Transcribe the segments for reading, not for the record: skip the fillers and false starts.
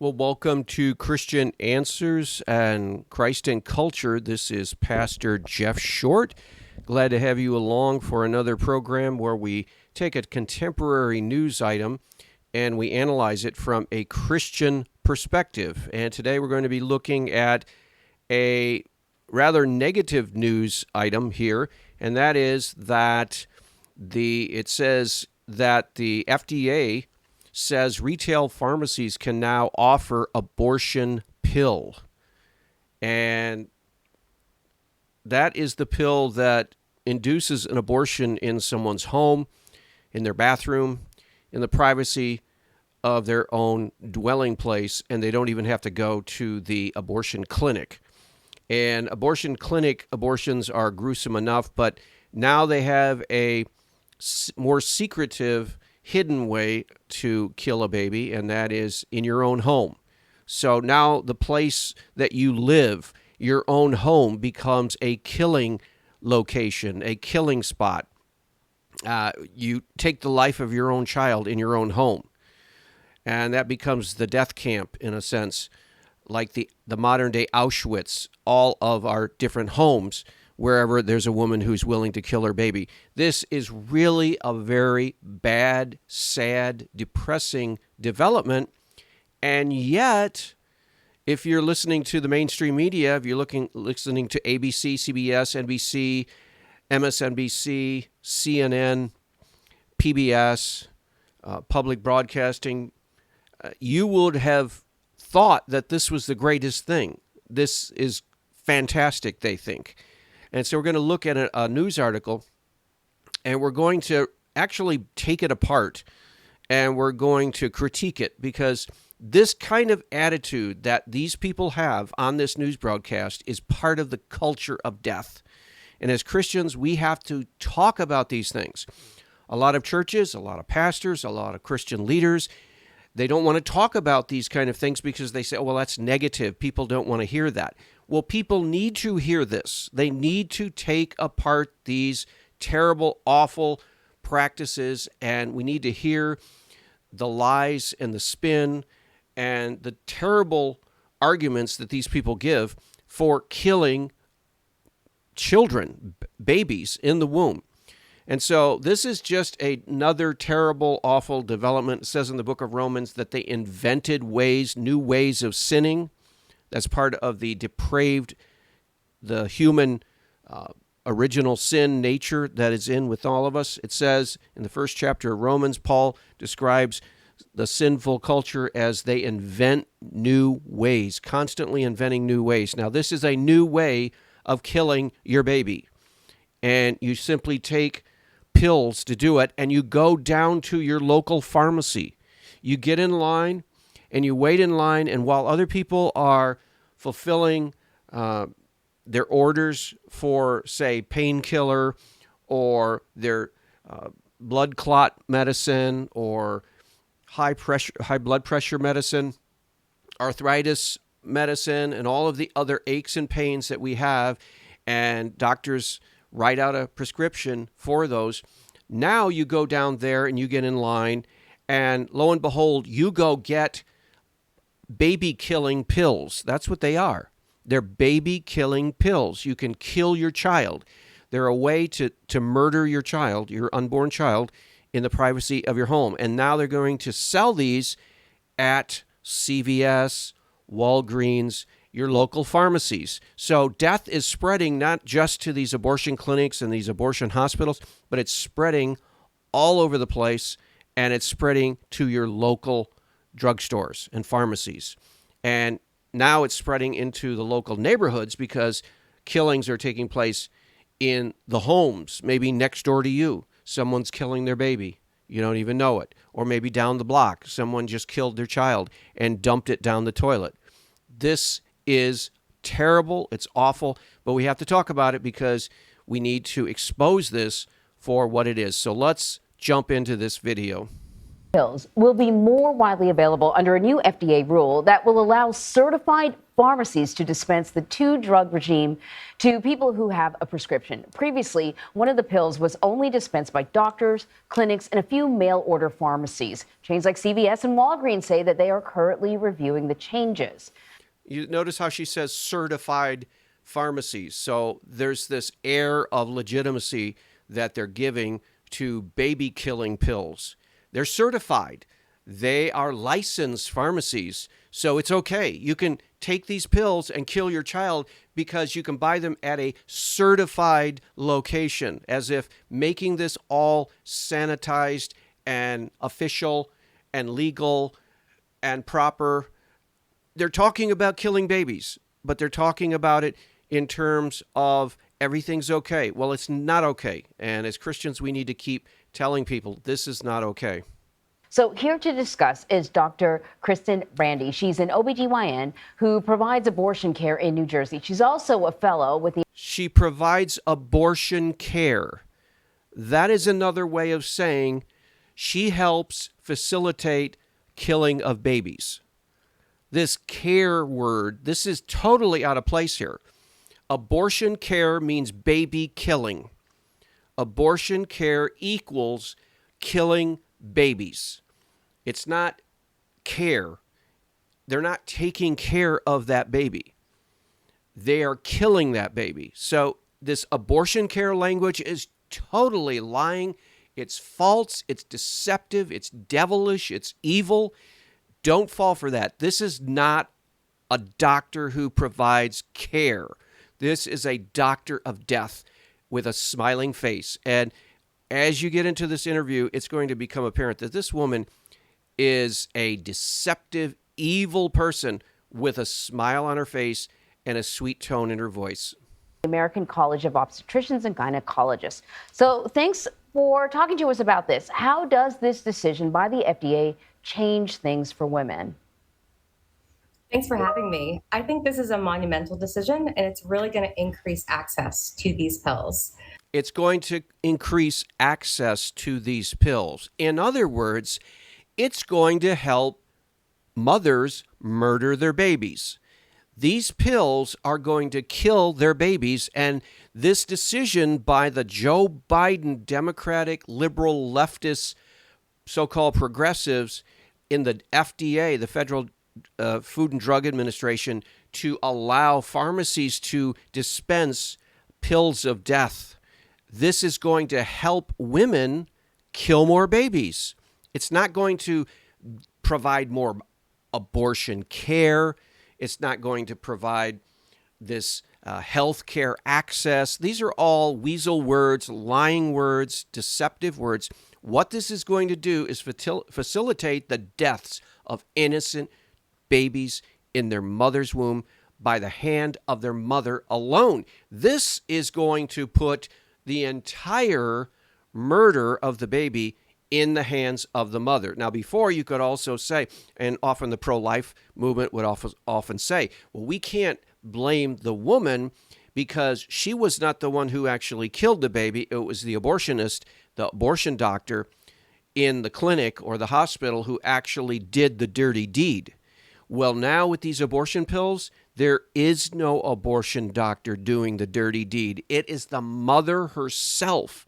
Well, welcome to Christian Answers and Christ and Culture. This is Pastor Jeff Short. Glad to have you along for another program where we take a contemporary news item and we analyze it from a Christian perspective. And today we're going to be looking at a rather negative news item here, and that is that it says that the FDA says retail pharmacies can now offer abortion pill. And that is the pill that induces an abortion in someone's home, in their bathroom, in the privacy of their own dwelling place, and they don't even have to go to the abortion clinic. And abortion clinic abortions are gruesome enough, but now they have a more secretive, hidden way to kill a baby, and that is in your own home. So now the place that you live, your own home, becomes a killing location, a killing spot. You take the life of your own child in your own home, and that becomes the death camp in a sense, like the modern-day Auschwitz, all of our different homes, wherever there's a woman who's willing to kill her baby. This is really a very bad, sad, depressing development. And yet, if you're listening to the mainstream media, if you're listening to ABC, CBS, NBC, MSNBC, CNN, PBS, public broadcasting, you would have thought that this was the greatest thing. This is fantastic, they think. And so we're going to look at a news article, and we're going to actually take it apart, and we're going to critique it, because this kind of attitude that these people have on this news broadcast is part of the culture of death. And as Christians, we have to talk about these things. A lot of churches, a lot of pastors, a lot of Christian leaders, they don't want to talk about these kind of things because they say, oh, well, that's negative. People don't want to hear that. Well, people need to hear this. They need to take apart these terrible, awful practices, and we need to hear the lies and the spin and the terrible arguments that these people give for killing children, babies in the womb. And so this is just another terrible, awful development. It says in the book of Romans that they invented ways, new ways of sinning. That's part of the depraved, the human original sin nature that is in with all of us. It says in the first chapter of Romans, Paul describes the sinful culture as they invent new ways, constantly inventing new ways. Now, this is a new way of killing your baby. And you simply take pills to do it, and you go down to your local pharmacy. You get in line, and you wait in line, and while other people are fulfilling their orders for, say, painkiller or their blood clot medicine or high blood pressure medicine, arthritis medicine, and all of the other aches and pains that we have, and doctors write out a prescription for those. Now you go down there and you get in line, and lo and behold, you go get baby-killing pills. That's what they are. They're baby-killing pills. You can kill your child. They're a way to murder your child, your unborn child, in the privacy of your home. And now they're going to sell these at CVS, Walgreens, your local pharmacies. So death is spreading not just to these abortion clinics and these abortion hospitals, but it's spreading all over the place, and it's spreading to your local drugstores and pharmacies. And now it's spreading into the local neighborhoods because killings are taking place in the homes, maybe next door to you. Someone's killing their baby. You don't even know it. Or maybe down the block, someone just killed their child and dumped it down the toilet. This is terrible. It's awful, but we have to talk about it because we need to expose this for what it is. So let's jump into this video. Pills will be more widely available under a new FDA rule that will allow certified pharmacies to dispense the two-drug regime to people who have a prescription. Previously, one of the pills was only dispensed by doctors, clinics, and a few mail-order pharmacies. Chains like CVS and Walgreens say that they are currently reviewing the changes. You notice how she says certified pharmacies. So there's this air of legitimacy that they're giving to baby killing pills. They're certified. They are licensed pharmacies. So it's okay. You can take these pills and kill your child because you can buy them at a certified location, as if making this all sanitized and official and legal and proper. They're talking about killing babies, but they're talking about it in terms of everything's okay. Well, it's not okay. And as Christians, we need to keep telling people this is not okay. So here to discuss is Dr. Kristen Brandy. She's an OBGYN who provides abortion care in New Jersey. She's also a fellow with the... She provides abortion care. That is another way of saying she helps facilitate killing of babies. This care word, this is totally out of place here. Abortion care means baby killing. Abortion care equals killing babies. It's not care. They're not taking care of that baby. They are killing that baby. So this abortion care language is totally lying. It's false. It's deceptive. It's devilish. It's evil. Don't fall for that. This is not a doctor who provides care. This is a doctor of death with a smiling face. And as you get into this interview, it's going to become apparent that this woman is a deceptive, evil person with a smile on her face and a sweet tone in her voice. American College of Obstetricians and Gynecologists. So thanks for talking to us about this. How does this decision by the FDA change things for women? Thanks for having me. I think this is a monumental decision, and it's really going to increase access to these pills. It's going to increase access to these pills. In other words, it's going to help mothers murder their babies. These pills are going to kill their babies, and this decision by the Joe Biden Democratic liberal leftists, so-called progressives in the FDA, the Federal Food and Drug Administration, to allow pharmacies to dispense pills of death. This is going to help women kill more babies. It's not going to provide more abortion care. It's not going to provide this health care access. These are all weasel words, lying words, deceptive words. What this is going to do is facilitate the deaths of innocent babies in their mother's womb by the hand of their mother alone. This is going to put the entire murder of the baby in the hands of the mother. Now, before, you could also say, and often the pro-life movement would often say, well, we can't blame the woman because she was not the one who actually killed the baby. It was the abortionist, the abortion doctor in the clinic or the hospital who actually did the dirty deed. Well, now with these abortion pills, there is no abortion doctor doing the dirty deed. It is the mother herself.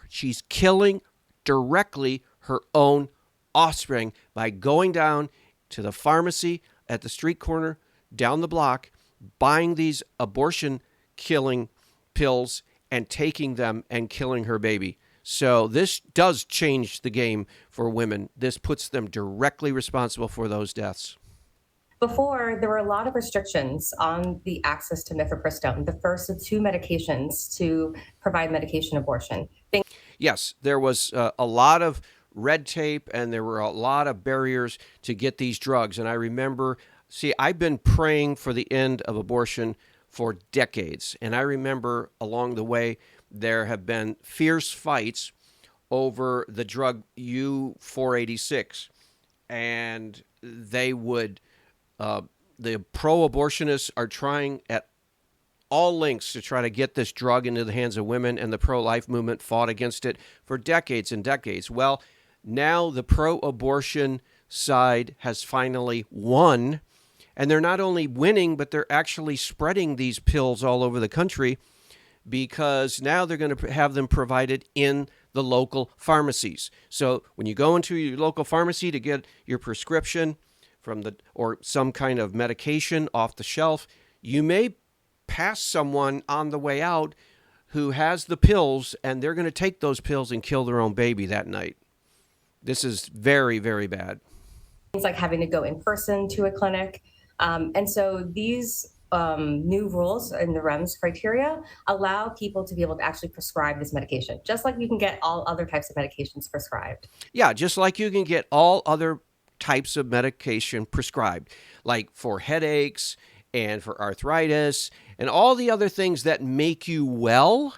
She's killing directly her own offspring by going down to the pharmacy at the street corner, down the block, buying these abortion killing pills and taking them and killing her baby. So this does change the game for women. This puts them directly responsible for those deaths. Before, there were a lot of restrictions on the access to mifepristone, the first of two medications to provide medication abortion. Yes, there was a lot of red tape and there were a lot of barriers to get these drugs. And I remember, I've been praying for the end of abortion for decades. And I remember along the way, there have been fierce fights over the drug U-486. And they would, the pro-abortionists are trying at all lengths to try to get this drug into the hands of women, and the pro-life movement fought against it for decades and decades. Well, Now the pro-abortion side has finally won, and they're not only winning, but they're actually spreading these pills all over the country, because now they're going to have them provided in the local pharmacies. So when you go into your local pharmacy to get your prescription or some kind of medication off the shelf, you may pass someone on the way out who has the pills, and they're going to take those pills and kill their own baby that night. This is very, very bad. Things like having to go in person to a clinic. And so these new rules in the REMS criteria allow people to be able to actually prescribe this medication, just like you can get all other types of medications prescribed. Yeah, just like you can get all other types of medication prescribed, like for headaches and for arthritis and all the other things that make you well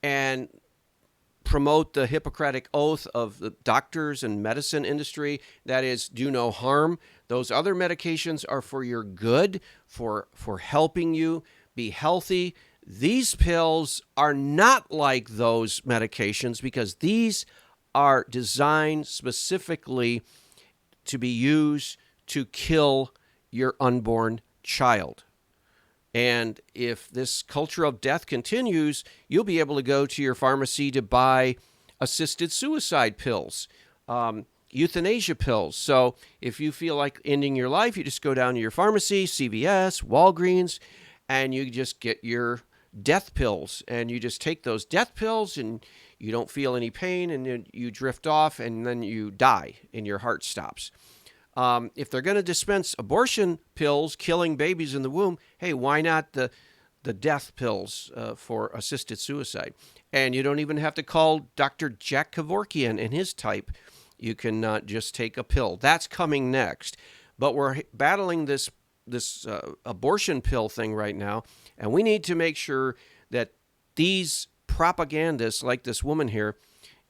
and promote the Hippocratic oath of the doctors and medicine industry, that is, do no harm. Those other medications are for your good, for helping you be healthy. These pills are not like those medications, because these are designed specifically to be used to kill your unborn child. And if this culture of death continues, you'll be able to go to your pharmacy to buy assisted suicide pills, euthanasia pills. So if you feel like ending your life, you just go down to your pharmacy, CVS, Walgreens, and you just get your death pills. And you just take those death pills, and you don't feel any pain, and then you drift off, and then you die, and your heart stops. If they're going to dispense abortion pills, killing babies in the womb, hey, why not the death pills for assisted suicide? And you don't even have to call Dr. Jack Kevorkian and his type. You can just take a pill. That's coming next. But we're battling this abortion pill thing right now, and we need to make sure that these propagandists, like this woman here,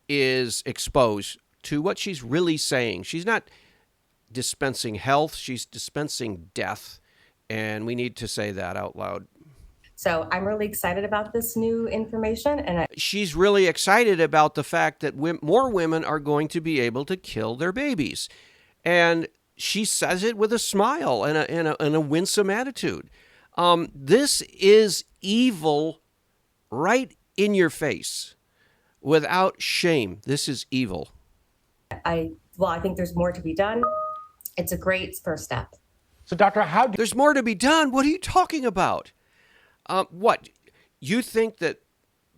is exposed to what she's really saying. She's not dispensing health, she's dispensing death, and we need to say that out loud. So I'm really excited about this new information, and she's really excited about the fact that more women are going to be able to kill their babies, and she says it with a smile and a winsome attitude. This is evil, right in your face, without shame. This is evil. I think there's more to be done. It's a great first step. So, Doctor, there's more to be done? What are you talking about? What? You think that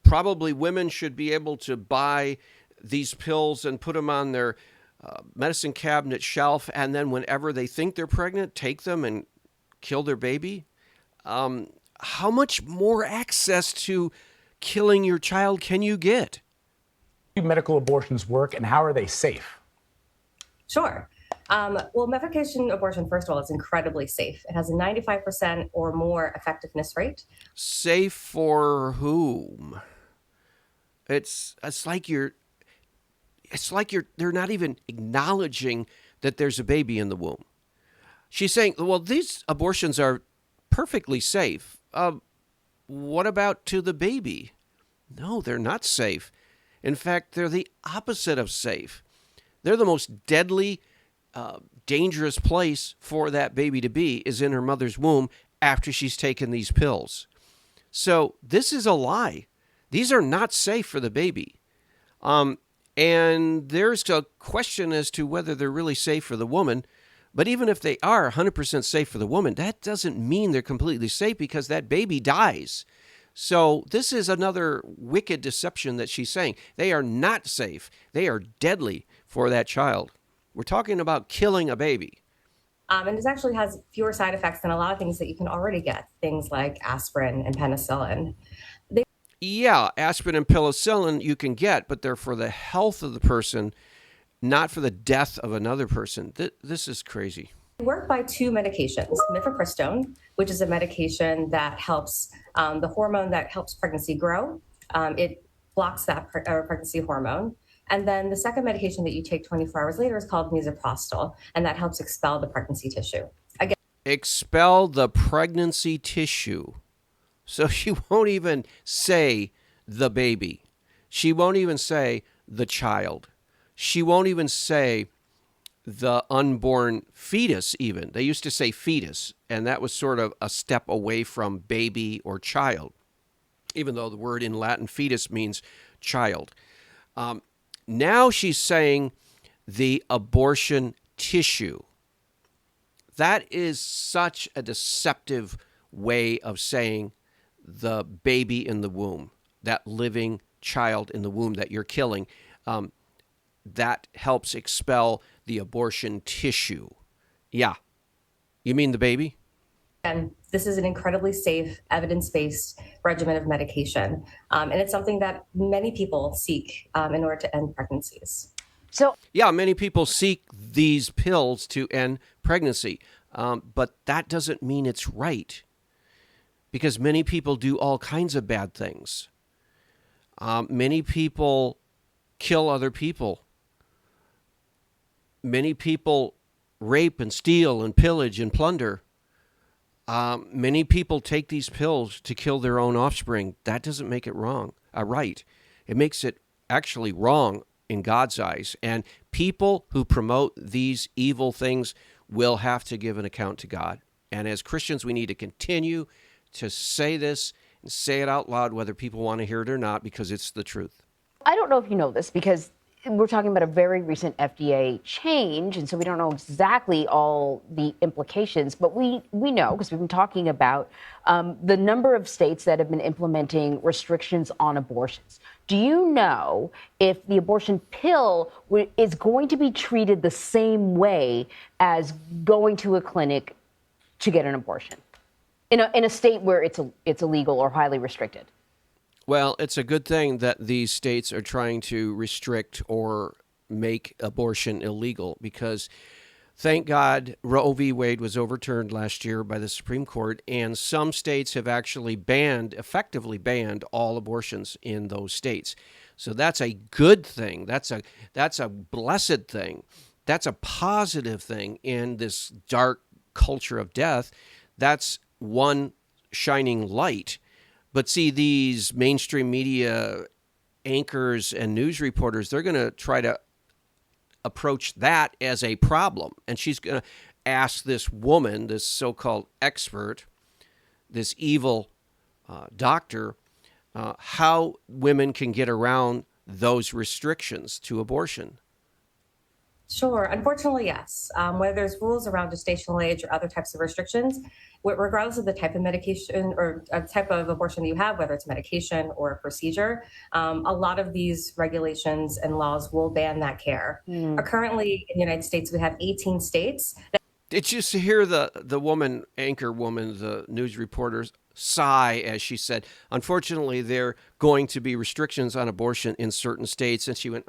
probably women should be able to buy these pills and put them on their medicine cabinet shelf, and then whenever they think they're pregnant, take them and kill their baby? How much more access to killing your child can you get? How do medical abortions work, and how are they safe? Sure. Well, medication abortion, first of all, is incredibly safe. It has a 95% or more effectiveness rate. Safe for whom? It's like they're not even acknowledging that there's a baby in the womb. She's saying, well, these abortions are perfectly safe. What about to the baby? No, they're not safe. In fact, they're the opposite of safe. They're the most deadly, dangerous place for that baby to be is in her mother's womb after she's taken these pills. So this is a lie. These are not safe for the baby. And there's a question as to whether they're really safe for the woman. But even if they are 100% safe for the woman, that doesn't mean they're completely safe, because that baby dies. So this is another wicked deception that she's saying. They are not safe. They are deadly for that child. We're talking about killing a baby. And this actually has fewer side effects than a lot of things that you can already get, things like aspirin and penicillin. Yeah, aspirin and penicillin you can get, but they're for the health of the person, not for the death of another person. This is crazy. They work by two medications: mifepristone, which is a medication that helps the hormone that helps pregnancy grow. It blocks that pregnancy hormone. And then the second medication that you take 24 hours later is called misoprostol, and that helps expel the pregnancy tissue. Again, expel the pregnancy tissue. So she won't even say the baby. She won't even say the child. She won't even say the unborn fetus even. They used to say fetus, and that was sort of a step away from baby or child, even though the word in Latin fetus means child. Now she's saying the abortion tissue. That is such a deceptive way of saying the baby in the womb, that living child in the womb that you're killing. That helps expel the abortion tissue. Yeah. You mean the baby? And this is an incredibly safe, evidence-based regimen of medication. And it's something that many people seek in order to end pregnancies. Yeah, many people seek these pills to end pregnancy, but that doesn't mean it's right, because many people do all kinds of bad things. Many people kill other people. Many people rape and steal and pillage and plunder. Many people take these pills to kill their own offspring. That doesn't make it right. It makes it actually wrong in God's eyes. And people who promote these evil things will have to give an account to God. And as Christians, we need to continue to say this and say it out loud, whether people want to hear it or not, because it's the truth. I don't know if you know this, because we're talking about a very recent FDA change, and so we don't know exactly all the implications, but we know, because we've been talking about the number of states that have been implementing restrictions on abortions. Do you know if the abortion pill is going to be treated the same way as going to a clinic to get an abortion in a state where it's illegal or highly restricted? Well, it's a good thing that these states are trying to restrict or make abortion illegal, because thank God Roe v. Wade was overturned last year by the Supreme Court, and some states have actually effectively banned all abortions in those states. So that's a good thing. That's a blessed thing. That's a positive thing in this dark culture of death. That's one shining light. But see, these mainstream media anchors and news reporters, they're going to try to approach that as a problem. And she's going to ask this woman, this so-called expert, this evil doctor, how women can get around those restrictions to abortion. Sure. Unfortunately, yes. Whether there's rules around gestational age or other types of restrictions, regardless of the type of medication or type of abortion that you have, whether it's medication or a procedure, a lot of these regulations and laws will ban that care. Currently, in the United States, we have 18 states. Did you hear the anchor woman, the news reporters, sigh as she said, unfortunately, there are going to be restrictions on abortion in certain states? And she went,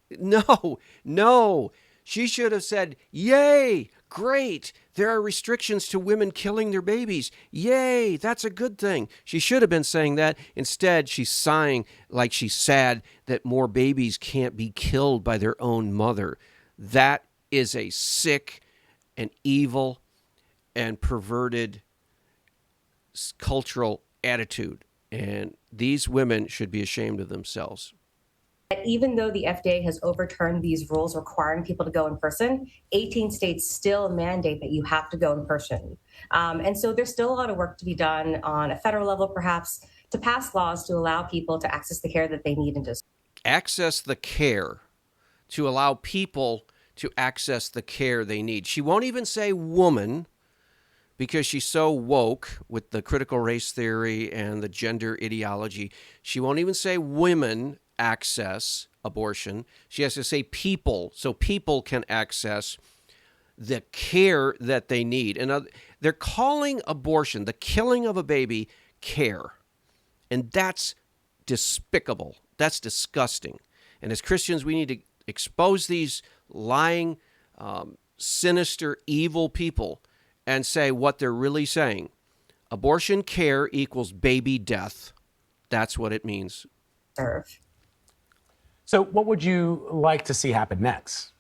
No. She should have said, yay, great. There are restrictions to women killing their babies. Yay, that's a good thing. She should have been saying that. Instead, she's sighing like she's sad that more babies can't be killed by their own mother. That is a sick and evil and perverted cultural attitude. And these women should be ashamed of themselves. Even though the FDA has overturned these rules requiring people to go in person, 18 states still mandate that you have to go in person. And so there's still a lot of work to be done on a federal level, perhaps, to pass laws to allow people to access the care that they need and just access the care, to allow people to access the care they need. She won't even say woman, because she's so woke with the critical race theory and the gender ideology. She won't even say women access abortion. She has to say people, so people can access the care that they need. And they're calling abortion, the killing of a baby, care. And that's despicable. That's disgusting. And as Christians, we need to expose these lying, sinister, evil people and say what they're really saying. Abortion care equals baby death. That's what it means. serve. So what would you like to see happen next?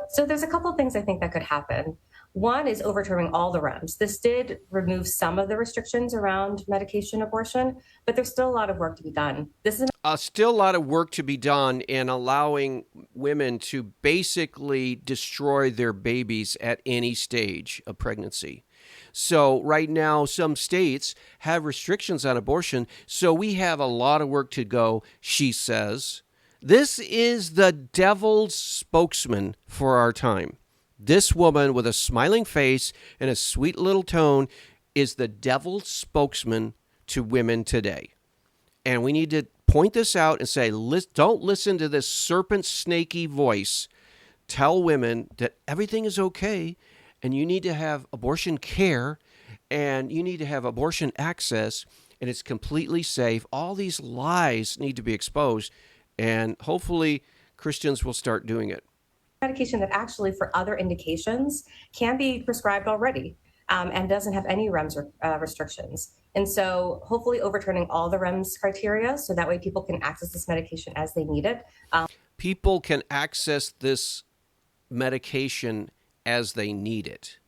So there's a couple of things I think that could happen. One is overturning all the REMS. This did remove some of the restrictions around medication abortion, but there's still a lot of work to be done. This is Still a lot of work to be done in allowing women to basically destroy their babies at any stage of pregnancy. So right now, some states have restrictions on abortion, so we have a lot of work to go, she says. This is the devil's spokesman for our time. This woman with a smiling face and a sweet little tone is the devil's spokesman to women today. And we need to point this out and say, don't listen to this serpent snaky voice. Tell women that everything is okay and you need to have abortion care and you need to have abortion access and it's completely safe. All these lies need to be exposed and hopefully Christians will start doing it. medication that actually for other indications can be prescribed already and doesn't have any REMS restrictions. And so hopefully overturning all the REMS criteria so that way people can access this medication as they need it. People can access this medication as they need it.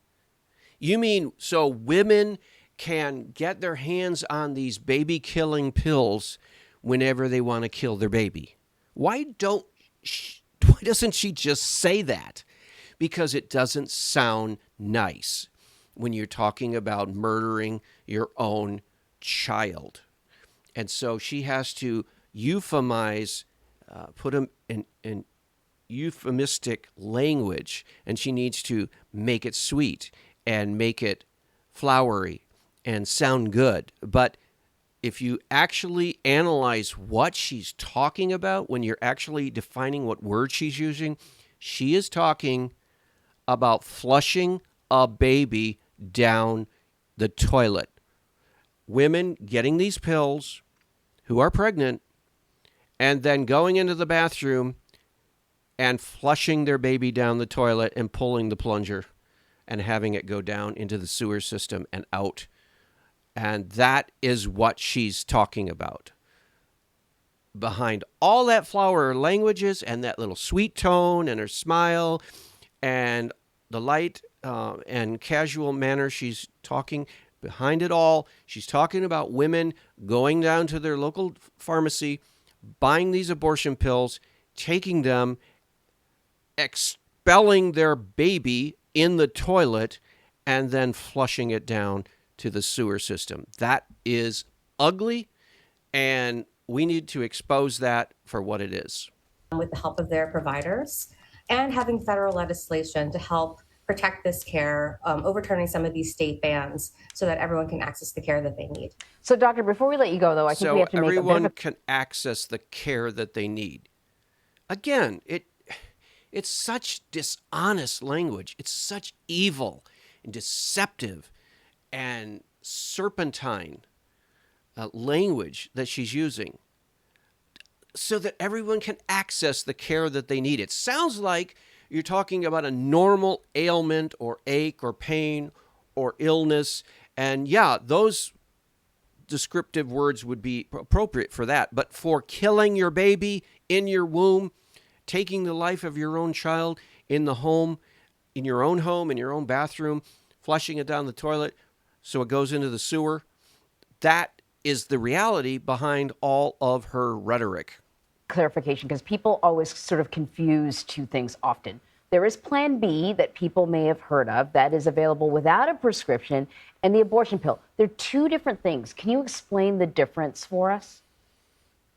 You mean so women can get their hands on these baby-killing pills whenever they want to kill their baby? Why doesn't she just say that? Because it doesn't sound nice when you're talking about murdering your own child. And so she has to euphemize, put them in euphemistic language, and she needs to make it sweet and make it flowery and sound good. But if you actually analyze what she's talking about, when you're actually defining what word she's using, she is talking about flushing a baby down the toilet. Women getting these pills who are pregnant and then going into the bathroom and flushing their baby down the toilet and pulling the plunger and having it go down into the sewer system and out. And that is what she's talking about. Behind all that flower languages and that little sweet tone and her smile and the light and casual manner she's talking, behind it all, she's talking about women going down to their local pharmacy, buying these abortion pills, taking them, expelling their baby in the toilet, and then flushing it down to the sewer system. That is ugly, and we need to expose that for what it is. With the help of their providers and having federal legislation to help protect this care, overturning some of these state bans so that everyone can access the care that they need. So, Doctor, before we let you go, though, I think we have to make a bit of everyone can access the care that they need. Again, it's such dishonest language. It's such evil and deceptive and serpentine language that she's using so that everyone can access the care that they need. It sounds like you're talking about a normal ailment or ache or pain or illness. And yeah, those descriptive words would be appropriate for that. But for killing your baby in your womb, taking the life of your own child in the home, in your own bathroom, flushing it down the toilet so it goes into the sewer, that is the reality behind all of her rhetoric. clarification, because people always sort of confuse two things often. There is Plan B that people may have heard of that is available without a prescription, and the abortion pill. They're two different things. Can you explain the difference for us?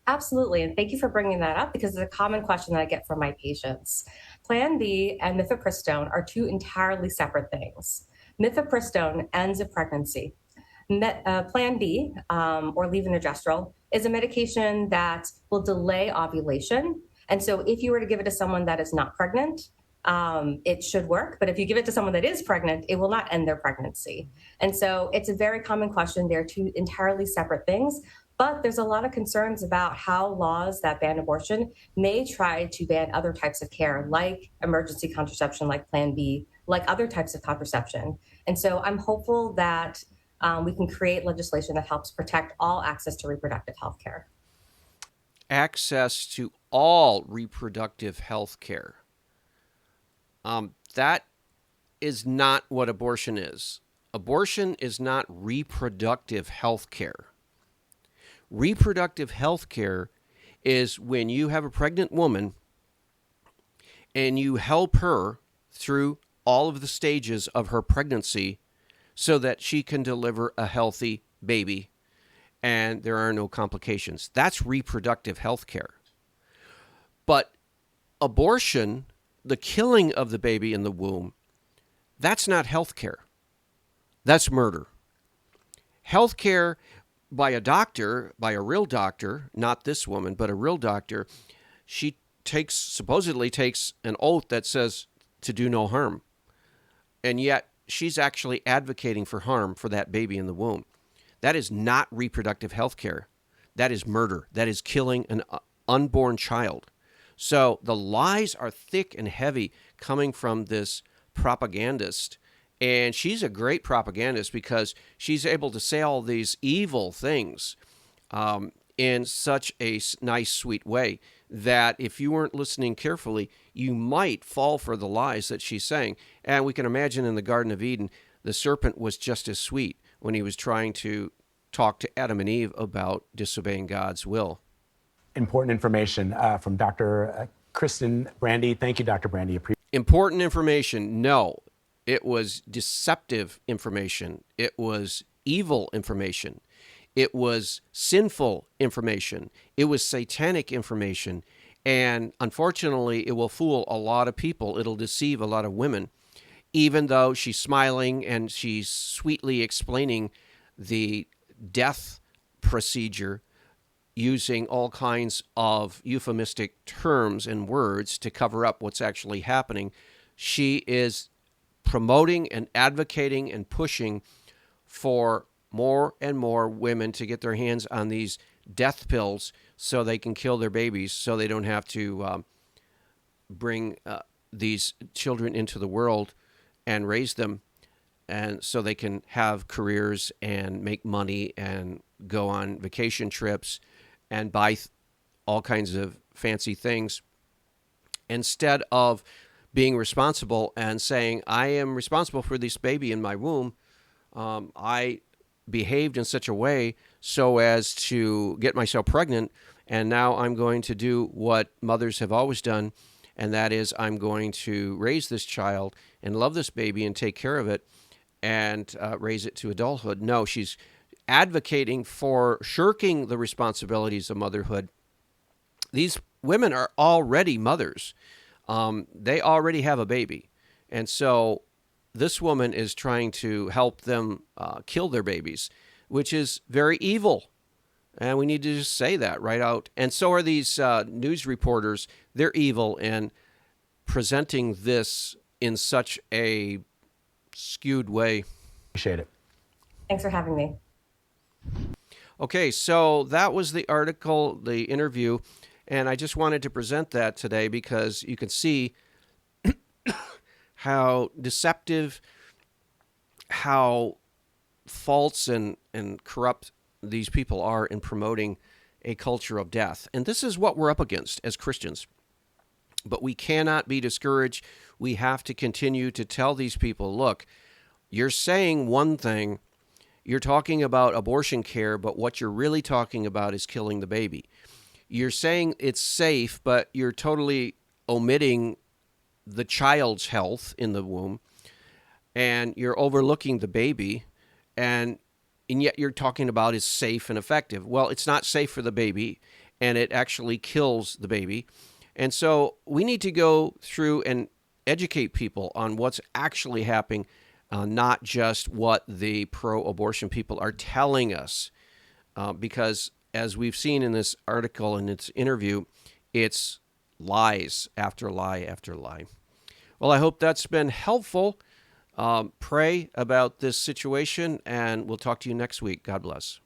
Absolutely, and thank you for bringing that up because it's a common question that I get from my patients. Plan B and mifepristone are two entirely separate things. Mifepristone ends a pregnancy. Plan B, or levonorgestrel, is a medication that will delay ovulation. And so if you were to give it to someone that is not pregnant, it should work. But if you give it to someone that is pregnant, it will not end their pregnancy. And so it's a very common question. They're two entirely separate things. But there's a lot of concerns about how laws that ban abortion may try to ban other types of care, like emergency contraception, like Plan B, like other types of contraception. And so I'm hopeful that we can create legislation that helps protect all access to reproductive health care. Access to all reproductive health care. That is not what abortion is. Abortion is not reproductive health care. Reproductive health care is when you have a pregnant woman and you help her through all of the stages of her pregnancy so that she can deliver a healthy baby and there are no complications. That's reproductive health care. But abortion, the killing of the baby in the womb, that's not health care. That's murder. Health care by a doctor, by a real doctor, not this woman, but a real doctor, she supposedly takes an oath that says to do no harm. And yet she's actually advocating for harm for that baby in the womb. That is not reproductive health care. That is murder. That is killing an unborn child. So the lies are thick and heavy coming from this propagandist. And she's a great propagandist because she's able to say all these evil things in such a nice, sweet way that if you weren't listening carefully, you might fall for the lies that she's saying. And we can imagine in the Garden of Eden, the serpent was just as sweet when he was trying to talk to Adam and Eve about disobeying God's will. Important information from Dr. Kristen Brandy. Thank you, Dr. Brandy. Important information? No. It was deceptive information. It was evil information. It was sinful information. It was satanic information. And unfortunately, it will fool a lot of people. It'll deceive a lot of women, even though she's smiling and she's sweetly explaining the death procedure using all kinds of euphemistic terms and words to cover up what's actually happening. She is promoting and advocating and pushing for more and more women to get their hands on these death pills so they can kill their babies, so they don't have to bring these children into the world and raise them, and so they can have careers and make money and go on vacation trips and buy all kinds of fancy things instead of being responsible and saying, I am responsible for this baby in my womb. I behaved in such a way so as to get myself pregnant, and now I'm going to do what mothers have always done, and that is I'm going to raise this child and love this baby and take care of it and raise it to adulthood. No, she's advocating for shirking the responsibilities of motherhood. These women are already mothers. They already have a baby. And so this woman is trying to help them kill their babies, which is very evil. And we need to just say that right out. And so are these news reporters. They're evil in presenting this in such a skewed way. Appreciate it. Thanks for having me. Okay, so that was the article, the interview, and I just wanted to present that today because you can see how deceptive, how false and corrupt these people are in promoting a culture of death. And this is what we're up against as Christians. But we cannot be discouraged. We have to continue to tell these people, look, you're saying one thing, you're talking about abortion care, but what you're really talking about is killing the baby. You're saying it's safe, but you're totally omitting the child's health in the womb, and you're overlooking the baby, and yet you're talking about is safe and effective. Well, it's not safe for the baby, and it actually kills the baby. And so we need to go through and educate people on what's actually happening, not just what the pro-abortion people are telling us. Because as we've seen in this article and its interview, it's lies after lie after lie. Well, I hope that's been helpful. Pray about this situation, and we'll talk to you next week. God bless.